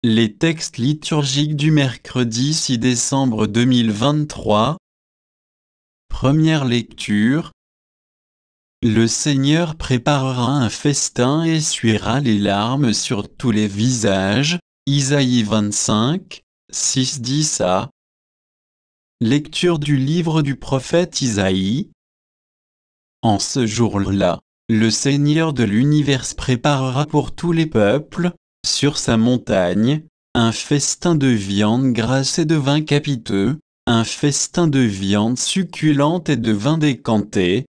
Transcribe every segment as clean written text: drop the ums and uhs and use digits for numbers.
Les textes liturgiques du mercredi 6 décembre 2023. Première lecture. Le Seigneur préparera un festin et essuiera les larmes sur tous les visages. Isaïe 25, 6-10a. Lecture du livre du prophète Isaïe. En ce jour-là, le Seigneur de l'univers préparera pour tous les peuples, sur sa montagne, un festin de viande grasse et de vin capiteux, un festin de viande succulente et de vin décanté.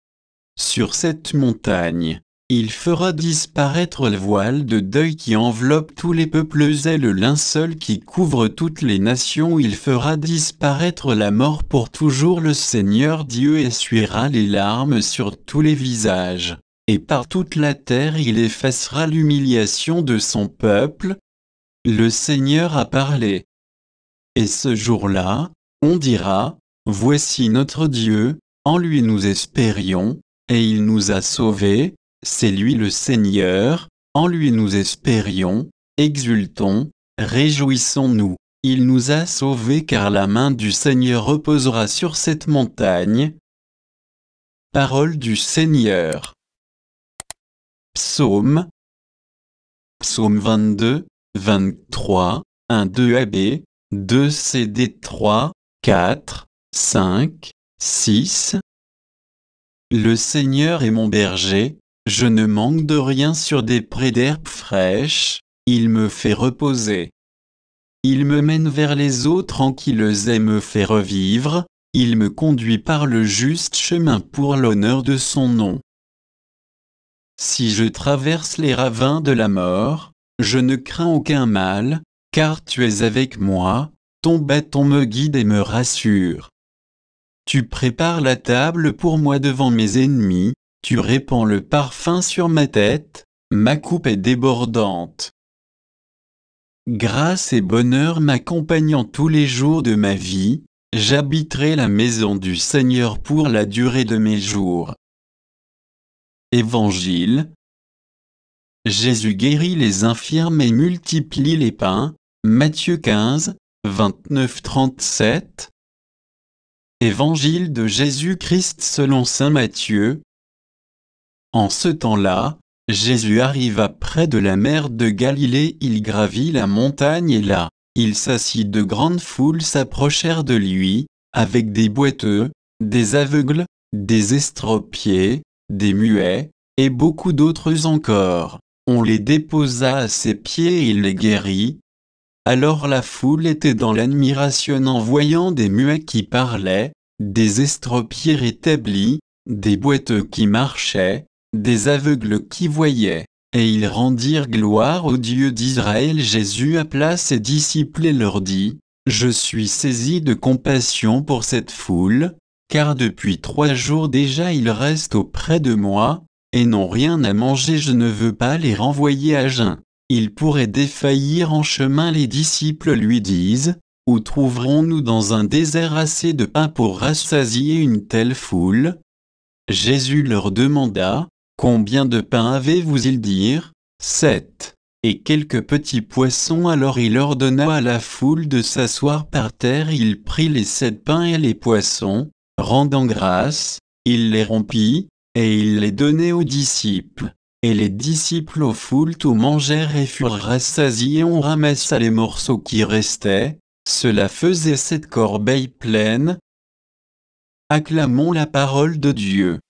Sur cette montagne, il fera disparaître le voile de deuil qui enveloppe tous les peuples et le linceul qui couvre toutes les nations. Il fera disparaître la mort pour toujours. Le Seigneur Dieu essuiera les larmes sur tous les visages, et par toute la terre il effacera l'humiliation de son peuple. Le Seigneur a parlé. Et ce jour-là, on dira, voici notre Dieu, en lui nous espérions, et il nous a sauvés. C'est lui le Seigneur, en lui nous espérions, exultons, réjouissons-nous. Il nous a sauvés car la main du Seigneur reposera sur cette montagne. Parole du Seigneur. Psaume. Psaume 22, 23, 1, 2 AB, 2 CD 3, 4, 5, 6. Le Seigneur est mon berger. Je ne manque de rien. Sur des prés d'herbes fraîches, il me fait reposer. Il me mène vers les eaux tranquilles et me fait revivre. Il me conduit par le juste chemin pour l'honneur de son nom. Si je traverse les ravins de la mort, je ne crains aucun mal, car tu es avec moi, ton bâton me guide et me rassure. Tu prépares la table pour moi devant mes ennemis. Tu répands le parfum sur ma tête, ma coupe est débordante. Grâce et bonheur m'accompagnant tous les jours de ma vie, j'habiterai la maison du Seigneur pour la durée de mes jours. Évangile. Jésus guérit les infirmes et multiplie les pains. Matthieu 15, 29-37. Évangile de Jésus-Christ selon saint Matthieu. En ce temps-là, Jésus arriva près de la mer de Galilée. Il gravit la montagne et là, il s'assit. De grandes foules s'approchèrent de lui, avec des boiteux, des aveugles, des estropiés, des muets, et beaucoup d'autres encore. On les déposa à ses pieds et il les guérit. Alors la foule était dans l'admiration en voyant des muets qui parlaient, des estropiés rétablis, des boiteux qui marchaient, des aveugles qui voyaient, et ils rendirent gloire au Dieu d'Israël. Jésus appela ses disciples et leur dit, « Je suis saisi de compassion pour cette foule, car depuis 3 jours déjà ils restent auprès de moi, et n'ont rien à manger. Je ne veux pas les renvoyer à jeun. Ils pourraient défaillir en chemin. » Les disciples lui disent, « Où trouverons-nous dans un désert assez de pain pour rassasier une telle foule ?» Jésus leur demanda, « Combien de pains avez-vous » Ils dirent, « 7. Et quelques petits poissons. » Alors il ordonna à la foule de s'asseoir par terre. Il prit les 7 pains et les poissons, rendant grâce, il les rompit, et il les donnait aux disciples. Et les disciples aux foules tout mangèrent et furent rassasiés. On ramassa les morceaux qui restaient, cela faisait 7 corbeilles pleines. Acclamons la parole de Dieu.